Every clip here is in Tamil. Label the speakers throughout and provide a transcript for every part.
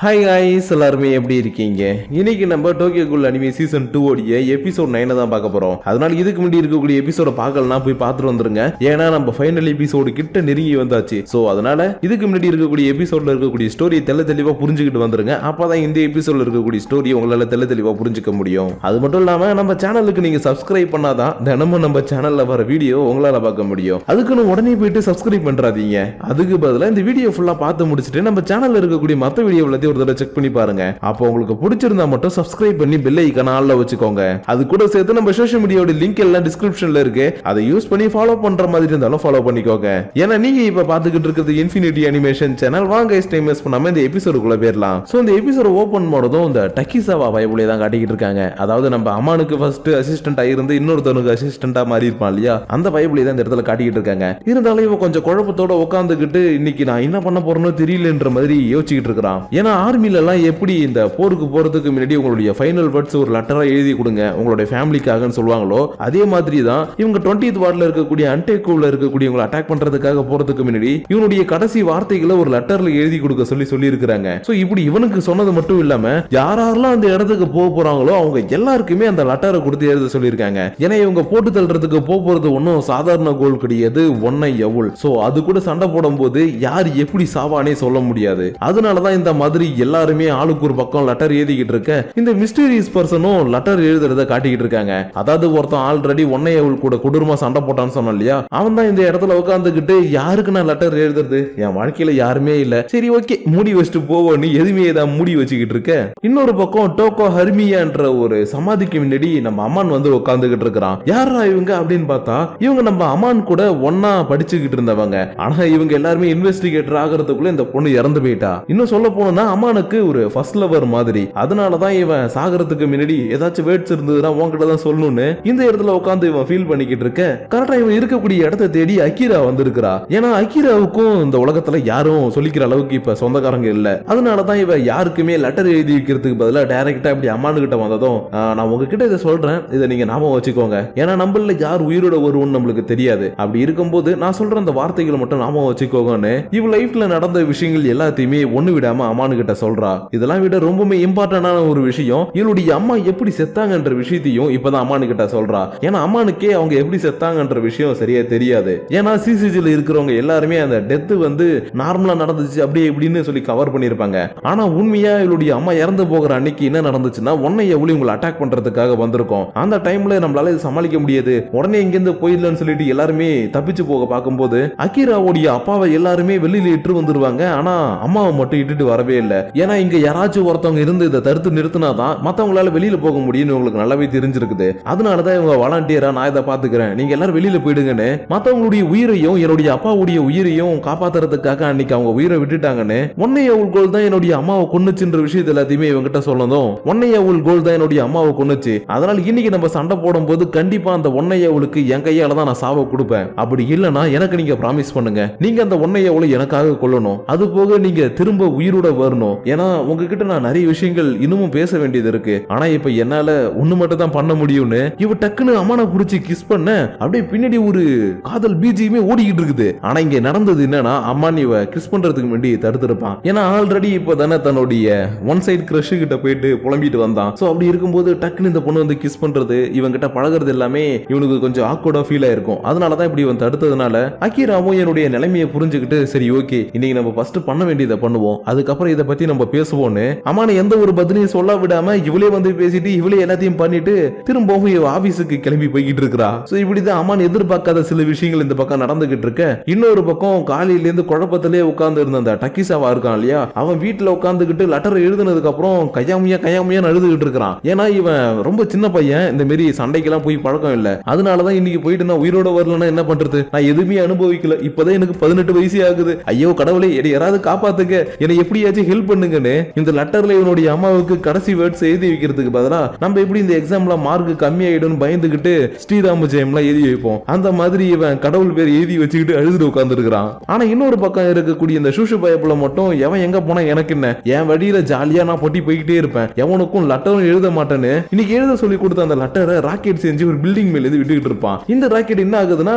Speaker 1: ஹாய் காய்ஸ், எல்லாருமே எப்படி இருக்கீங்க? இன்னைக்கு நம்ம டோக்கியோ கூல் அனிமே சீசன் 2 ஓடிய எபிசோட் 9 தான் பார்க்க போறோம். அதனால இதுக்கு முன்னாடி இருக்கக்கூடிய எபிசோட பார்க்கலாம், போய் பார்த்துட்டு வந்துருங்க. ஏன்னா நம்ம ஃபைனல் எபிசோடு கிட்ட நெருங்கி வந்தாச்சு. சோ அதனால இதுக்கு முன்னாடி இருக்கக்கூடிய எபிசோட்ல இருக்கக்கூடிய ஸ்டோரி தெளிவா புரிஞ்சுக்கிட்டு வந்துருங்க. அப்பதான் இந்த எபிசோட்ல இருக்கக்கூடிய ஸ்டோரி உங்களால தெளிவா புரிஞ்சுக்க முடியும். அது மட்டும் இல்லாம நம்ம சேனலுக்கு நீங்க சப்ஸ்கிரைப் பண்ணாதான் தினமும் நம்ம சேனல்ல வர வீடியோ உங்களால பார்க்க முடியும். அதுக்குன்னு உடனே போயிட்டு சப்ஸ்கிரைப் பண்றாதீங்க. அதுக்கு பதிலா இந்த வீடியோ ஃபுல்லா பார்த்து முடிச்சுட்டு நம்ம சேனல்ல இருக்கக்கூடிய மற்ற வீடியோல ஒரு தடவை செக் பண்ணி பாருங்க. அப்போ உங்களுக்கு பிடிச்சிருந்தா மட்டும் சப்ஸ்கிரைப் பண்ணி பெல் ஐகானை ஆல்ல வச்சுக்கோங்க. அது கூட சேர்த்து நம்ம சோஷியல் மீடியாவோட லிங்க் எல்லாம் டிஸ்கிரிப்ஷன்ல இருக்கு. அதை யூஸ் பண்ணி ஃபாலோ பண்ற மாதிரி இருந்தாலும் ஃபாலோ பண்ணிக்கோங்க. ஏன்னா நீங்க இப்ப பாத்துக்கிட்டு இருக்கிறது இன்ஃபினிட்டி அனிமேஷன் சேனல். வாங்க டைம் வேஸ்ட் பண்ணாம இந்த எபிசோடுக்குள்ள போயிடலாம். சோ இந்த எபிசோட ஓபன் பண்ணதும் இந்த டக்கிசாவா வைபுலே தான் காட்டிக்கிட்டு இருக்காங்க. அதாவது நம்ம அம்மானுக்கு ஃபர்ஸ்ட் அசிஸ்டன்ட் ஆயிருந்து இன்னொருத்தனுக்கு அசிஸ்டன்டா மாறி இருப்பான் இல்லையா, அந்த வைபுலே தான் இந்த இடத்துல காட்டிக்கிட்டு இருக்காங்க. இருந்தாலும் இவன் கொஞ்சம் குழப்பத்தோட உட்காந்துக்கிட்டு இன்னைக்கு நான் என்ன பண்ண போறேன்னு தெரியலன்ற மாதிரி யோசிச்சுக்கிட்டு இருக்கான். ஏன்னா ஆர்மில எல்லாம் எப்படி இந்த போருக்கு போறதுக்கு முன்னாடி உங்களுடைய ஃபைனல் வேர்ட்ஸ் ஒரு லெட்டரா எழுதி கொடுங்க உங்களுடைய ஃபேமிலிக்காகன்னு சொல்லுவாங்களோ, அதே மாதிரி தான் இவங்க 20th வார்டுல இருக்கக்கூடிய அன்டேக்கோல இருக்கக்கூடியவங்களை அட்டாக் பண்றதுக்காக போறதுக்கு முன்னாடி இவனுடைய கடைசி வார்த்தைகளை ஒரு லெட்டர்ல எழுதி கொடுக்க சொல்லி இருக்காங்க. சோ இப்படி இவனுக்கு சொன்னது மட்டும் இல்லாம யாரெல்லாம் அந்த இடத்துக்கு போக போறாங்களோ அவங்க எல்லாருக்குமே அந்த லெட்டரை கொடுத்து எழுத சொல்லியிருக்காங்க. ஏன்னா இவங்க போட்டு தள்ளுறதுக்கு போறது ஒன்னும் சாதாரண கோல் கிடையாது, ஒன்னை எவுள். சோ அது கூட சண்டை போடும் போது யார் எப்படி சாவானே சொல்ல முடியாது. அதனாலதான் இந்த மாதிரி எல்லாருமே ஆளுக்கு ஒரு பக்கம் லெட்டர் எழுதிக்கிட்டு இருக்க இந்த மிஸ்டீரியஸ் பர்சனும் லெட்டர் எழுதுறத காட்டிக்கிட்டு இருக்காங்க. அதாவது ஒருத்தன் ஆல்ரெடி ஒன்னையவுள் கூட கொடூரமா சண்டை போட்டான்னு சொன்ன இல்லையா, அவன் தான் இந்த இடத்துல உட்காந்துக்கிட்டு யாருக்கு நான் லெட்டர் எழுதுறது, என் வாழ்க்கையில யாருமே இல்ல, சரி ஓகே மூடி வச்சுட்டு போவோன்னு எதுவுமே தான் மூடி வச்சுக்கிட்டு இருக்க. இன்னொரு பக்கம் டோக்கோ ஹர்மியான்ற ஒரு சமாதிக்கு முன்னாடி நம்ம அம்மான் வந்து உட்காந்துக்கிட்டு இருக்கிறான். யாரா இவங்க அப்படின்னு பார்த்தா இவங்க நம்ம அம்மான் கூட ஒன்னா படிச்சுக்கிட்டு இருந்தவங்க. ஆனா இவங்க எல்லாருமே இன்வெஸ்டிகேட்டர் ஆகிறதுக்குள்ள இந்த பொண்ணு இறந்து போயிட்டா. இன்னும் சொல்ல போனா அம்மானுக்கு ஒரு ஃபர்ஸ்ட் லவர் மாதிரி. அதனாலதான் இவன் சாகறதுக்கு முன்னாடி ஏதாச்சும் வேர்ட்ஸ் இருந்ததுன்னா உன்கிட்ட தான் சொல்லணும்னு இந்த இடத்துல உட்காந்து இவன் ஃபீல் பண்ணிக்கிட்டு இருக்க. கரெக்டா இவன் இருக்கக்கூடிய இடத்தை தேடி அகிரா வந்திருக்கிறா. ஏன்னா அகிராவுக்கும் இந்த உலகத்துல யாரும் சொல்லிக்கிற அளவுக்கு இப்ப சொந்தக்காரங்க இல்ல. அதனாலதான் இவன் யாருக்குமே லெட்டர் எழுதி வைக்கிறதுக்கு பதிலா டைரக்டா இப்படி அம்மானு கிட்ட வந்ததும், நான் உங்ககிட்ட இதை சொல்றேன், இதை நீங்க ஞாபகம் வச்சுக்கோங்க. ஏன்னா நம்மள யார் உயிரோட வருவோம்னு நம்மளுக்கு தெரியாது. அப்படி இருக்கும்போது நான் சொல்ற அந்த வார்த்தைகளை மட்டும் ஞாபகம் வச்சுக்கோங்கன்னு இவ லைஃப்ல நடந்த விஷயங்கள் எல்லாத்தையுமே ஒண்ணு விடாம அம்மானு கிட்ட சொல்றா. இதெல்லாம் விட ரொம்பவே இம்பார்ட்டன்டான ஒரு விஷயம், இவளுடைய அம்மா எப்படி செத்தாங்கன்ற விஷயத்தையும் இப்பதான் அம்மானு கிட்ட சொல்றா. ஏன்னா அம்மானுக்கே அவங்க எப்படி செத்தாங்கன்ற விஷயம் சரியா தெரியாது. ஏன்னா சிசிஜில இருக்கிறவங்க எல்லாருமே அந்த டெத் வந்து நார்மலா நடந்துச்சு அப்படியே இப்படின்னு சொல்லி கவர் பண்ணிருப்பாங்க. ஆனா உண்மையா இவளுடைய அம்மா இறந்து போகிற அன்னைக்கு என்ன நடந்துச்சுன்னா, உன்னை எவ்வளவு உங்களை அட்டாக் பண்றதுக்காக வந்திருக்கோம். அந்த டைம்ல நம்மளால இது சமாளிக்க முடியாது, உடனே இங்கிருந்து போயிடலன்னு சொல்லிட்டு எல்லாருமே தப்பிச்சு போக பார்க்கும்போது அகிராவுடைய அப்பாவை எல்லாருமே வெளியில இட்டு வந்துருவாங்க. ஆனா அம்மாவை மட்டும் இட்டுட்டு வரவே இல்லை. ஏன்னா இங்க யாராச்சும் ஒருத்தவங்க இருந்து இதை தடுத்து நிறுத்தினாதான் மத்தவங்களால வெளியில போக முடியும்னு உங்களுக்கு நல்லாவே தெரிஞ்சிருக்குது. அதனாலதான் இவங்க வாலண்டியரா நான் இதை பாத்துக்கிறேன், நீங்க எல்லாரும் வெளியில போயிடுங்கன்னு மத்தவங்களுடைய உயிரையும் என்னுடைய அப்பாவுடைய உயிரையும் காப்பாத்துறதுக்காக அன்னைக்கு அவங்க உயிரை விட்டுட்டாங்கன்னு. ஒன்னையவுள் கோல் தான் என்னுடைய அம்மாவை கொன்னுச்சுன்ற விஷயத்த எல்லாத்தையுமே இவங்கிட்ட சொல்லணும். ஒன்னையவுள் கோல் தான் என்னுடைய அம்மாவை கொன்னுச்சு. அதனால இன்னைக்கு நம்ம சண்டை போடும் போது கண்டிப்பா அந்த ஒன்னையவுளுக்கு என் கையால தான் நான் சாவை கொடுப்பேன். அப்படி இல்லைன்னா எனக்கு நீங்க ப்ராமிஸ் பண்ணுங்க, நீங்க அந்த ஒன்னையவுளை எனக்காக கொல்லணும். அது போக நீங்க திரும்ப உயிரோட வரணும். ஏன்னா உங்ககிட்ட நான் நிறைய விஷயங்கள் இன்னமும் பேச வேண்டியது இருக்கு. ஆனா இப்ப என்னால ஒண்ணு மட்டும் தான் பண்ண முடியும்னு இவ டக்குன்னு அம்மானை புடிச்சு கிஸ் பண்ண அப்படியே பின்னாடி ஒரு காதல் பீஜியுமே ஓடிக்கிட்டு இருக்குது. ஆனா இங்க நடந்தது என்னன்னா, அம்மான் இவ கிஸ் பண்றதுக்கு முன்னாடி தடுத்திருப்பான். ஏன்னா ஆல்ரெடி இப்ப தானே தன்னுடைய ஒன் சைடு கிரஷ் கிட்ட போயிட்டு புலம்பிட்டு வந்தான். சோ அப்படி இருக்கும்போது டக்குன்னு இந்த பொண்ணு வந்து கிஸ் பண்றது, இவன் கிட்ட பழகிறது எல்லாமே இவனுக்கு கொஞ்சம் ஆக்வர்டா ஃபீல் ஆயிருக்கும். அதனாலதான் இப்படி இவன் தடுத்ததுனால அகிராவும் என்னுடைய நிலைமையை புரிஞ்சுக்கிட்டு சரி ஓகே இன்னைக்கு நம்ம ஃபர்ஸ்ட் பண்ண வேண்டியதை பண்ணுவோம், அதுக்கப்புறம் இதை பத்தி நம்ம பேசுவோம்னு அம்மான எந்த ஒரு பதிலையும் சொல்ல விடாம இவளே வந்து பேசிட்டு இவளே எல்லாத்தையும் பண்ணிட்டு திரும்பவும் இவ ஆபீஸுக்கு கிளம்பி போய்கிட்டு இருக்கா. சோ இப்படிதான் அம்மான் எதிர்பார்க்காத சில விஷயங்கள் இந்த பக்கம் நடந்துகிட்டு இருக்க. இன்னொரு பக்கம் காலையில இருந்து குழப்பத்திலே உட்கார்ந்து இருந்த அந்த டக்கிசாவா இருக்கான் இல்லையா, அவன் வீட்டுல உட்கார்ந்துகிட்டு லெட்டர் எழுதுனதுக்கு அப்புறம் கையாமையா அழுதுகிட்டு இருக்கிறான். ஏன்னா இவன் ரொம்ப சின்ன பையன், இந்த மாதிரி சண்டைக்கெல்லாம் போய் பழக்கம் இல்ல. அதனாலதான் இன்னைக்கு போயிட்டு நான் உயிரோட வரலன்னா என்ன பண்றது, நான் எதுவுமே அனுபவிக்கல, இப்பதான் எனக்கு 18 வயசு ஆகுது, ஐயோ கடவுளே யாராவது காப்பாத்துங்க, என்னை எப்படியாச்சும் ஹெல்ப் பண்ணுங்கன்னு இந்த லெட்டர்ல இவனுடைய அம்மாவுக்கு கடைசி வேர்ட்ஸ் எழுதி வைக்கிறதுக்கு பதிலா நம்ம எப்படி இந்த எக்ஸாம்ல மார்க் கம்மியாயிடும் பயந்துகிட்டு ஸ்ரீராம ஜெயம்லாம் எழுதி வைப்போம், அந்த மாதிரி இவன் கடவுள் பேர் எழுதி வச்சுக்கிட்டு அழுதுட்டு உட்கார்ந்து இருக்கிறான். ஆனா இன்னொரு பக்கம் இருக்கக்கூடிய இந்த சூஷு பயப்புல மட்டும் எவன் எங்க போனா எனக்கு என்ன, என் வழியில ஜாலியா நான் பொட்டி போய்கிட்டே இருப்பேன், எவனுக்கும் லெட்டரும் எழுத மாட்டேன்னு இன்னைக்கு எழுத சொல்லி கொடுத்த அந்த லெட்டரை ராக்கெட் செஞ்சு ஒரு பில்டிங் மேல விட்டுக்கிட்டு இருப்பான். இந்த ராக்கெட் என்ன ஆகுதுன்னா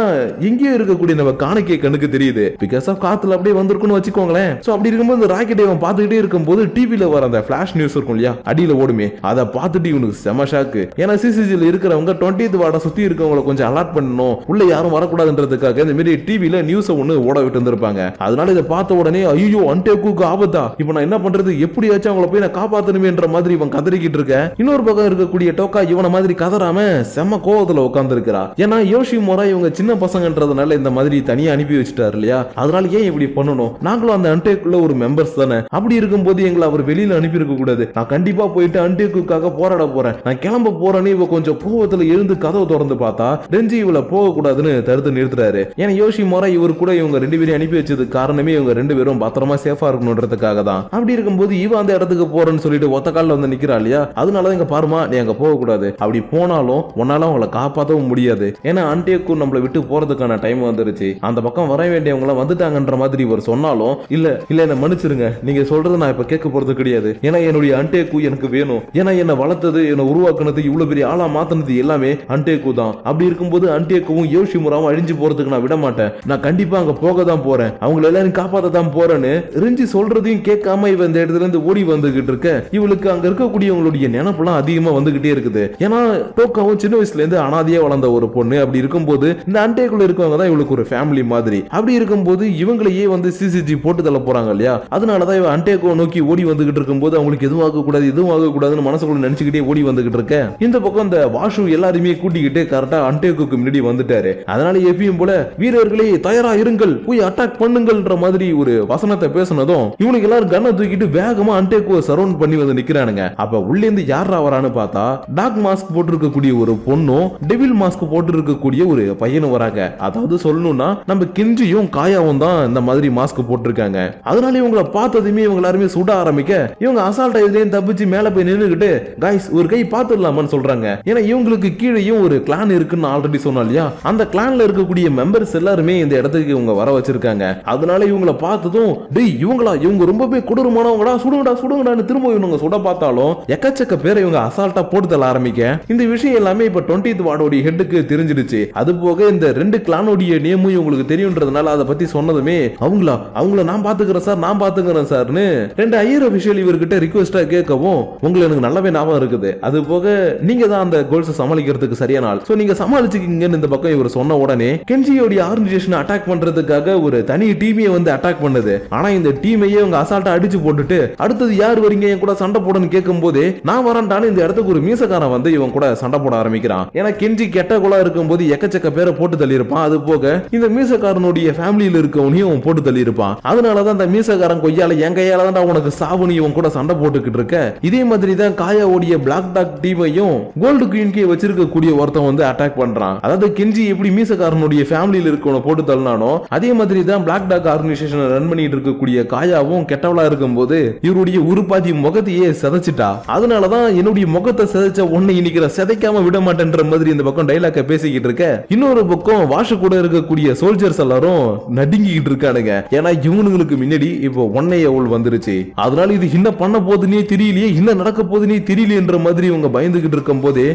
Speaker 1: எங்கேயோ இருக்கக்கூடிய நம்ம காணிக்கை கண்ணுக்கு தெரியுது, பிகாஸ் ஆஃப் காத்துல அப்படியே வந்திருக்குன்னு வச்சுக்கோங்களேன். சோ அப்படி இருக்கும்போது இந்த ராக்கெட் இவன் பார்த்துக்கிட்டே பார்த்துக்கிட்டே இருக்கும்போது டிவில வர அந்த பிளாஷ் நியூஸ் இருக்கும் இல்லையா, அடியில ஓடுமே, அதை பார்த்துட்டு இவனுக்கு செம ஷாக்கு. ஏன்னா சிசிசில இருக்கிறவங்க 20th வார்டை சுத்தி இருக்கவங்களை கொஞ்சம் அலர்ட் பண்ணணும், உள்ள யாரும் வரக்கூடாதுன்றதுக்காக இந்த மாதிரி டிவில நியூஸ் ஒண்ணு ஓட விட்டு இருந்திருப்பாங்க. அதனால இதை பார்த்த உடனே ஐயோ அன்டேக்குக்கு ஆபத்தா, இப்ப நான் என்ன பண்றது, எப்படியாச்சும் அவங்கள போய் நான் காப்பாத்தணுமேன்ற மாதிரி இவன் கதறிக்கிட்டு இருக்க. இன்னொரு பக்கம் இருக்கக்கூடிய டோக்கா இவனை மாதிரி கதறாம செம கோவத்துல உட்கார்ந்து இருக்கிறா. ஏன்னா யோஷிமுரா இவங்க சின்ன பசங்கன்றதுனால இந்த மாதிரி தனியா அனுப்பி வச்சுட்டாரு இல்லையா, அதனால ஏன் இப்படி பண்ணணும், நாங்களும் அந்த அன்டேக்குள்ள ஒரு மெம்பர்ஸ் தானே, அப்படி இருக்கும்போது எங்களை அவர் வெளியில அனுப்பி இருக்க கூடாது, நான் கண்டிப்பா போயிட்டு அன்டேக்குக்காக போராட போறேன், நான் கிளம்ப போறேன்னு இவ கொஞ்சம் கோவத்துல எழுந்து கதவை திறந்து பார்த்தா ரெஞ்சி இவளை போக கூடாதுன்னு தடுத்து நிறுத்துறாரு. ஏன்னா யோஷிமுரா இவர் கூட இவங்க 2 பேரையும் அனுப்பி வச்சது காரணமே இவங்க 2 பேரும் பத்திரமா சேஃபா இருக்கணும்ன்றதுக்காக தான். அப்படி இருக்கும்போது இவ அந்த இடத்துக்கு போறேன்னு சொல்லிட்டு ஒத்த காலில் வந்து நிக்கிறா இல்லையா, அதனாலதான் இங்க பாருமா நீ அங்க போக கூடாது, அப்படி போனாலும் உன்னால அவங்களை காப்பாற்றவும் முடியாது, ஏன்னா அன்டேக்கு நம்மளை விட்டு போறதுக்கான டைம் வந்துருச்சு, அந்த பக்கம் வர வேண்டியவங்க வந்துட்டாங்கன்ற மாதிரி இவர் சொன்னாலும் இல்ல இல்ல என்ன மன்னிச்சிருங்க, நீங்க சொல்றது நான் இப்ப கேட்க போறது கிடையாது, ஏன்னா என்னுடைய அன்டேக்கு எனக்கு வேணும், ஏன்னா என்ன வளர்த்தது என்ன உருவாக்குனது இவ்வளவு பெரிய ஆளா மாத்தினது எல்லாமே அன்டேக்கு தான். அப்படி இருக்கும்போது அன்டேக்கும் யோஷிமுராவும் அழிஞ்சு போறதுக்கு நான் விட மாட்டேன், நான் கண்டிப்பா அங்க போக தான் போறேன், அவங்களை எல்லாரும் காப்பாற்ற தான் போறேன்னு ரிஞ்சி சொல்றதையும் கேட்காம இவ இந்த இடத்துல இருந்து ஓடி வந்துகிட்டு இருக்க. இவளுக்கு அங்க இருக்கக்கூடியவங்களுடைய நினைப்புலாம் அதிகமா வந்துகிட்டே இருக்குது. ஏன்னா டோக்காவும் சின்ன வயசுல இருந்து அனாதையா வளர்ந்த ஒரு பொண்ணு, அப்படி இருக்கும்போது இந்த அன்டேக்குள்ள இருக்கவங்க தான் இவளுக்கு ஒரு ஃபேமிலி மாதிரி. அப்படி இருக்கும்போது இவங்களையே வந்து சிசிஜி போட்டு தள்ள போறாங்க இல்லையா, அதனாலதான் இவன் அன்டேக்கோ நோக்கி ஓடி வந்துகிட்டு இருக்கும்போது அவங்களுக்கு எதுவும் ஆகக்கூடாது எதுவும் ஆகக்கூடாதுன்னு மனசுக்குள்ள நினைச்சுக்கிட்டே ஓடி வந்துகிட்டு இருக்க. இந்த பக்கம் இந்த வாஷு எல்லாருமே கூட்டிக்கிட்டு கரெக்டா அன்டேக்குக்கு முன்னாடி வந்துட்டாரு. அதனால எப்பயும் போல வீரர்களே தயாரா இருங்கள், போய் அட்டாக் பண்ணுங்கள்ன்ற மாதிரி ஒரு வசனத்தை பேசினதும் இவனுக்கு எல்லாரும் கண்ணை தூக்கிட்டு வேகமா அன்டேக்குவை சரவுண்ட் பண்ணி வந்து நிக்கிறானுங்க. அப்ப உள்ளே இருந்து யாரா வரான்னு பார்த்தா டாக் மாஸ்க் போட்டு இருக்கக்கூடிய ஒரு பொண்ணும் டெவில் மாஸ்க் போட்டு இருக்கக்கூடிய ஒரு பையனும் வராங்க. அதாவது சொல்லணும்னா நம்ம கிஞ்சியும் காயாவும் தான் இந்த மாதிரி மாஸ்க் போட்டிருக்காங்க. அதனால இவங்களை பார்த்ததுமே இவங்க எல்லாருமே சுட ஆரம்பிக்க இவங்க அசால்ட்டா இதுலயும் தப்பிச்சு மேல போய் நின்னுகிட்டு கைஸ் ஒரு கை பார்த்துடலாமான்னு சொல்றாங்க. ஏன்னா இவங்களுக்கு கீழேயும் ஒரு கிளான் இருக்குன்னு ஆல்ரெடி சொன்னா இல்லையா, அந்த கிளான்ல இருக்கக்கூடிய மெம்பர்ஸ் எல்லாருமே இந்த இடத்துக்கு இவங்க வர வச்சிருக்காங்க. அதனால இவங்களை பார்த்ததும் டேய் இவங்களா, இவங்க ரொம்பவே கொடூரமானவங்கடா, சுடுங்கடா சுடுங்கடான்னு திரும்ப இவங்க சுட பார்த்தாலும் எக்கச்சக்க பேரை இவங்க அசால்ட்டா போட்டு தள்ள ஆரம்பிக்க. இந்த விஷயம் எல்லாமே இப்ப 20th வார்டோட ஹெட்டுக்கு தெரிஞ்சிடுச்சு. அது போக இந்த 2 கிளானோடைய நேமும் இவங்களுக்கு தெரியும்ன்றதுனால அதை பத்தி சொன்னதுமே அவங்கள நான் பாத்துக்கிறேன் சார் நான் பாத்துக்கிறேன் சார்னு 2 ஹையர் அபிஷியல் இவர்கிட்ட ரிக்வெஸ்டா கேட்கவும் உங்களுக்கு எனக்கு நல்லாவே ஞாபகம் இருக்குது, அது போக நீங்க தான் அந்த கோல்ஸ் சமாளிக்கிறதுக்கு சரியான ஆள், சோ நீங்க சமாளிச்சுக்கீங்கன்னு இந்த பக்கம் இவர் சொன்ன உடனே கெஞ்சியோட ஆர்கனைசேஷன் அட்டாக் பண்றதுக்காக ஒரு தனி டீமையே வந்து அட்டாக் பண்ணுது. ஆனா இந்த டீமையே அவங்க அசால்ட்டா அடிச்சு போட்டுட்டு அடுத்தது யார் வரீங்க என் கூட சண்டை போடன்னு கேட்கும் போதே நான் வரேன்டான்னு இந்த இடத்துக்கு ஒரு மீசக்காரன் வந்து இவன் கூட சண்டை போட ஆரம்பிக்கிறான். ஏன்னா கெஞ்சி கெட்ட குலா இருக்கும் போது எக்கச்சக்க பேரை போட்டு தள்ளி இருப்பான். அது போக இந்த மீசக்காரனுடைய ஃபேமிலியில இருக்கவனையும் போட்டு தள்ளி இருப்பான். அதனாலதான் அந்த மீசக்காரன் கொய்யால என் கையால தான் உனக்கு சாவுன்னு இவன் கூட சண்டை போட்டுக்கிட்டு இருக்க. இதே மாதிரி தான் காயாவுடைய பிளாக் டாக் டீமையும் கோல்டு குயின்கே வச்சிருக்கக்கூடிய ஒருத்தன் வந்து அட்டாக் பண்றான். அதாவது கெஞ்சி எப்படி மீசக்காரனுடைய ஃபேமிலியில இருக்கவனை போட்டு தள்ளினானோ அதே மாதிரி தான் பிளாக் டாக் ஆர்கனைசேஷன் ரன் பண்ணிட்டு இருக்கக்கூடிய காயாவும் கெட்டவளா இருக்கும்போது இவருடைய உருப்பாதி முகத்தையே சிதைச்சிட்டா. அதனாலதான் என்னுடைய முகத்தை சிதைச்ச ஒண்ணு இன்னைக்கு சிதைக்காம விட மாட்டேன்ற மாதிரி இந்த பக்கம் டைலாக்க பேசிக்கிட்டு இருக்க. இன்னொரு பக்கம் வாஷு கூட இருக்கக்கூடிய சோல்ஜர்ஸ் எல்லாரும் நடுங்கிட்டு இருக்கானுங்க. ஏன்னா இவனுங்களுக்கு முன்னாடி இப்போ ஒன்னை எவ்வளவு வந்துருச்சு. அதனால இது என்ன பண்ண போதுன்னே தெரியலையே, என்ன நடக்க போதுன்னே தெரியலையன்ற மாதிரி இவங்க பயந்துகிட்டு இருக்கும் போதே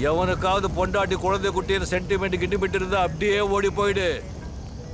Speaker 2: எவனுக்காவது பொண்டாட்டி குழந்தை குட்டின்னு சென்டிமெண்ட் கிண்டிபிட்டு இருந்தா அப்படியே ஓடி போயிடு,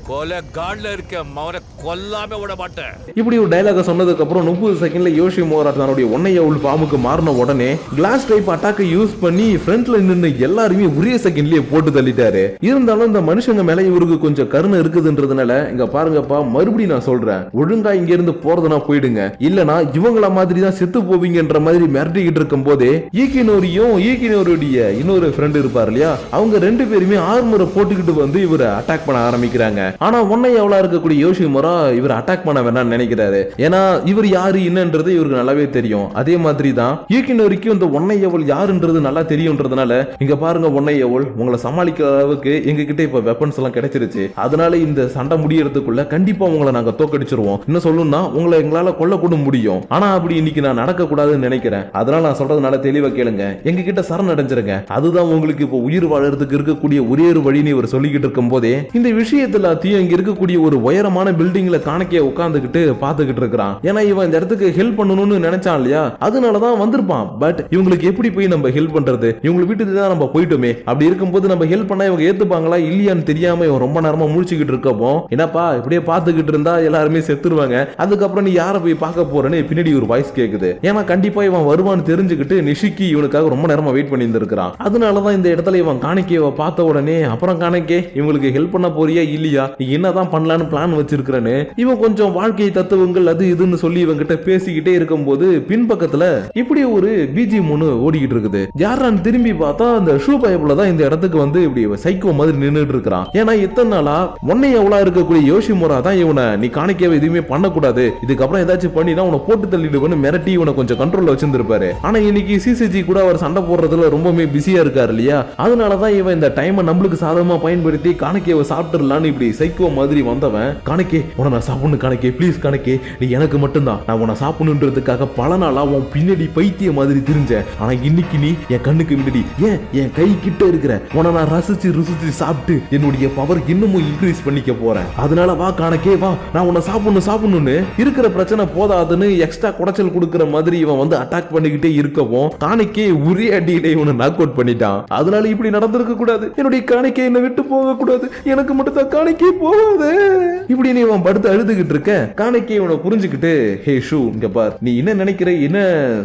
Speaker 2: கொலை காட்ல இருக்க அவரை கொல்லாம விட மாட்டேன்.
Speaker 1: இப்படி ஒரு டயலாக சொன்னதுக்கு அப்புறம் 30 செகண்ட்ல யோஷிமுரா தன்னுடைய ஒன்னையவுள் ஃபார்முக்கு மாறின உடனே கிளாஸ் டைப் அட்டாக்கை யூஸ் பண்ணி ஃப்ரண்ட்ல நின்று எல்லாருமே ஒரே செகண்ட்லயே போட்டு தள்ளிட்டாரு. இருந்தாலும் இந்த மனுஷங்க மேல இவருக்கு கொஞ்சம் கருணை இருக்குதுன்றதுனால இங்க பாருங்கப்பா, மறுபடியும் நான் சொல்றேன், ஒழுங்கா இங்க இருந்து போறதுனா போயிடுங்க, இல்லனா இவங்கள மாதிரி தான் செத்து போவீங்கன்ற மாதிரி மிரட்டிக்கிட்டு இருக்கும் போதே ஈக்கினோருடைய இன்னொரு ஃப்ரெண்ட் இருப்பார் இல்லையா, அவங்க 2 பேருமே ஆர்மரை போட்டுக்கிட்டு வந்து இவரை அட்டாக் பண்ண ஆரம்பிக்கிறாங்க. ஆனா ஒன்னை எவ்வளவு இருக்கக்கூடிய யோஷிமுரா இவர் அட்டாக் பண்ண வேணாம்னு நினைக்கிறாரு. ஏன்னா இவர் யாரு என்னன்றது இவருக்கு நல்லாவே தெரியும். அதே மாதிரி தான் ஈக்கினோரிக்கும் இந்த ஒன்னை எவ்வளவு யாருன்றது நல்லா தெரியும்ன்றதுனால இங்க பாருங்க ஒன்னை எவ்வளவு உங்களை சமாளிக்கிற அளவுக்கு எங்க கிட்ட இப்ப வெப்பன்ஸ் எல்லாம் கிடைச்சிருச்சு. அதனால இந்த சண்டை முடியறதுக்குள்ள கண்டிப்பா உங்களை நாங்க தோக்கடிச்சிருவோம். இன்னும் சொல்லணும்னா உங்களை எங்களால கொல்ல கூட முடியும். ஆனா அப்படி இன்னைக்கு நான் நடக்க கூடாதுன்னு நினைக்கிறேன். அதனால நான் சொல்றதுனால தெளிவா கேளுங்க, எங்க கிட்ட சரணடைஞ்சிருங்க, அதுதான் உங்களுக்கு இப்போ உயிர் வாழறதுக்கு இருக்கக்கூடிய ஒரே ஒரு வழின்னு இவர் சொல்லிக்கிட்டு இருக்கும் போதே இந்த விஷயத்துல எல்லாத்தையும் இங்க இருக்கக்கூடிய ஒரு உயரமான பில்டிங்ல காணக்கே உட்கார்ந்துகிட்டு பாத்துக்கிட்டு இருக்கிறான். ஏன்னா இவன் இந்த இடத்துக்கு ஹெல்ப் பண்ணணும்னு நினைச்சான் இல்லையா, அதனாலதான் வந்திருப்பான். பட் இவங்களுக்கு எப்படி போய் நம்ம ஹெல்ப் பண்றது, இவங்க வீட்டுக்கு தான் நம்ம போயிட்டோமே, அப்படி இருக்கும்போது நம்ம ஹெல்ப் பண்ணா இவங்க ஏத்துப்பாங்களா இல்லையான்னு தெரியாம இவன் ரொம்ப நேரமா முழிச்சுக்கிட்டு இருக்கப்போ, என்னப்பா இப்படியே பாத்துக்கிட்டு இருந்தா எல்லாருமே செத்துருவாங்க, அதுக்கப்புறம் நீ யாரை போய் பார்க்க போறேன்னு பின்னாடி ஒரு வாய்ஸ் கேக்குது. ஏன்னா கண்டிப்பா இவன் வருவான்னு தெரிஞ்சுக்கிட்டு நிஷிக்கி இவனுக்காக ரொம்ப நேரமா வெயிட் பண்ணி இருந்திருக்கான். அதனாலதான் இந்த இடத்துல இவன் காணிக்கையை பார்த்த உடனே, அப்புறம் காணிக்கே இவங்களுக்கு ஹெல்ப் பண்ண போறியா இல்லையா, நீ என்னதான் பண்ணலான்னு பிளான் வச்சிருக்கிறேன்னு இவன் கொஞ்சம் வாழ்க்கை தத்துவங்கள் அது இதுன்னு சொல்லி இவன் கிட்ட பேசிக்கிட்டே இருக்கும்போது பின்பக்கத்துல இப்படி ஒரு பிஜிஎம் ஒண்ணு ஓடிக்கிட்டு இருக்குது. யாரான்னு திரும்பி பார்த்தா அந்த ஷூ பைப்ல தான் இந்த இடத்துக்கு வந்து இப்படி சைக்கோ மாதிரி நின்றுட்டு இருக்கிறான். ஏன்னா இத்தனை நாளா ஒன்னை எவ்வளவு இருக்கக்கூடிய யோஷிமுரா தான் இவனை நீ காணிக்கவே எதுவுமே பண்ணக்கூடாது, இதுக்கப்புறம் ஏதாச்சும் பண்ணினா உன போட்டு தள்ளிடுவேன்னு மிரட்டி இவனை கொஞ்சம் கண்ட்ரோல்ல வச்சிருந்திருப்பாரு. ஆனா இன்னைக்கு சிசிஜி கூட அவர் சண்டை போடுறதுல ரொம்பவே பிஸியா இருக்காரு இல்லையா, அதனாலதான் இவன் இந்த டைமை நம்மளுக்கு சாதகமா பயன்படுத்தி காணிக்கையை சாப்பிட்டுலான்னு இப்படி சைக்கோ மாதிரி வந்தவன், காணிக்கே உன நான் சாப்பிடணும் காணிக்கே, ப்ளீஸ் காணிக்கே நீ எனக்கு மட்டும்தான், நான் உன சாப்பிடணுன்றதுக்காக பல நாளா உன் பின்னாடி பைத்திய மாதிரி தெரிஞ்சேன். ஆனா இன்னைக்கு நீ என் கண்ணுக்கு முன்னாடி ஏன் என் கை கிட்ட இருக்கிற, உன நான் ரசிச்சு ருசிச்சு சாப்பிட்டு என்னுடைய பவர் இன்னமும் இன்க்ரீஸ் பண்ணிக்க போறேன். அதனால வா காணக்கே வா, நான் உன்னை சாப்பிடணும்னு இருக்கிற பிரச்சனை போதாதுன்னு எக்ஸ்ட்ரா குடைச்சல் கொடுக்கிற மாதிரி இவன் வந்து அட்டாக் பண்ணிக்கிட்டே இருக்கவும் காணிக்கே ஒரே அடியில இவனை நாக் அவுட் பண்ணிட்டான். அதனால இப்படி நடந்திருக்க கூடாது, என்னுடைய காணிக்கை என்னை விட்டு போக கூடாது, எனக்கு மட்டும் தான் காணிக்கை போகாது இப்படி நீ இவன் படுத்து அழுதுகிட்டு இருக்க. காணிக்கை இவனை புரிஞ்சுக்கிட்டு, ஹே ஷூ இங்க பார், நீ என்ன நினைக்கிற என்ன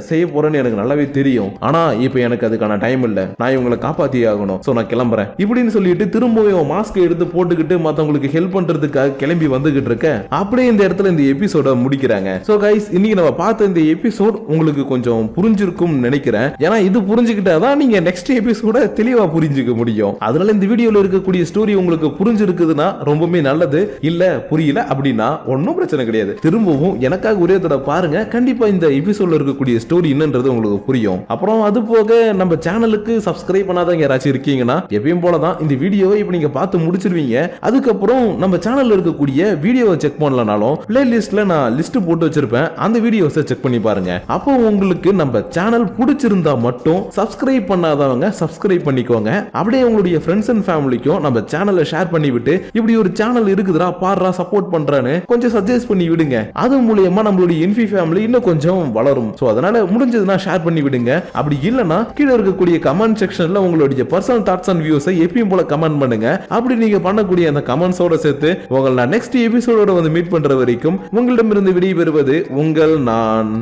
Speaker 1: செய்ய போறேன்னு எனக்கு நல்லாவே தெரியும், ஆனா இப்ப எனக்கு அதுக்கான டைம் இல்ல, நான் இவங்களை காப்பாத்தி ஆகணும், சோ நான் கிளம்புறேன் இப்படின்னு சொல்லிட்டு திரும்பவும் மாஸ்க் எடுத்து போட்டுக்கிட்டு மத்தவங்களுக்கு ஹெல்ப் பண்றதுக்காக கிளம்பி வந்துகிட்டு இருக்க. அப்படியே இந்த இடத்துல இந்த எபிசோட முடிக்கிறாங்க. சோ கைஸ் இன்னைக்கு நம்ம பார்த்த இந்த எபிசோட் உங்களுக்கு கொஞ்சம் புரிஞ்சிருக்கும் நினைக்கிறேன். ஏன்னா இது புரிஞ்சுக்கிட்டாதான் நீங்க நெக்ஸ்ட் எபிசோட தெளிவா புரிஞ்சுக்க முடியும். அதனால இந்த வீடியோல இருக்கக்கூடிய ஸ்டோரி உங்களுக்கு புரிஞ்சிருக்குதுன்னா ரொம்பவே நல்லது, இல்ல புரியல அப்படின்னா ஒன்னும் பிரச்சனை கிடையாது, திரும்பவும் எனக்காக ஒரே தடவை பாருங்க, கண்டிப்பா இந்த எபிசோட்ல இருக்கக்கூடிய ஸ்டோரி என்னன்றது உங்களுக்கு புரியும். அப்புறம் அது போக நம்ம சேனலுக்கு சப்ஸ்கிரைப் பண்ணாதவங்க யாராச்சும் இருக்கீங்கன்னா எப்பயும் போலதான் இந்த வீடியோவை இப்ப நீங்க பார்த்து முடிச்சிருவீங்க. அதுக்கப்புறம் நம்ம சேனல்ல இருக்கக்கூடிய வீடியோவை செக் பண்ணலனாலும் பிளேலிஸ்ட்ல நான் லிஸ்ட் போட்டு வச்சிருப்பேன், அந்த வீடியோஸை செக் பண்ணி பாருங்க. அப்போ உங்களுக்கு நம்ம சேனல் பிடிச்சிருந்தா மட்டும் சப்ஸ்கிரைப் பண்ணாதவங்க சப்ஸ்கிரைப் பண்ணிக்கோங்க. அப்படியே உங்களுடைய ஃப்ரெண்ட்ஸ் அண்ட் ஃபேமிலிக்கும் நம்ம சேனலை ஷேர் பண்ணி விட்டு இப்படி ஒரு சேனல் இருக்குதுடா பாருடா சப்போர்ட் பண்றேன்னு கொஞ்சம் சஜஸ்ட் பண்ணி விடுங்க. அது மூலமா நம்மளுடைய இன்ஃபி ஃபேமிலி இன்னும் கொஞ்சம் வளரும். சோ அதனால முடிஞ்சதுன்னா ஷேர் பண்ணி விடுங்க. அப்படி இல்லனா கீழ இருக்கக்கூடிய கமெண்ட் செக்ஷன்ல உங்களுடைய பர்சனல் தாட்ஸ் அண்ட் வியூஸை எப்பயும் போல கமெண்ட் பண்ணுங்க. அப்படி நீங்க பண்ணக்கூடிய அந்த கமெண்ட்ஸோட சேர்த்து உங்களை நான் நெக்ஸ்ட் எபிசோடோட வந்து மீட் பண்ற வரைக்கும் உங்களிடமிருந்து விடைபெறுவது உங்கள் நான்.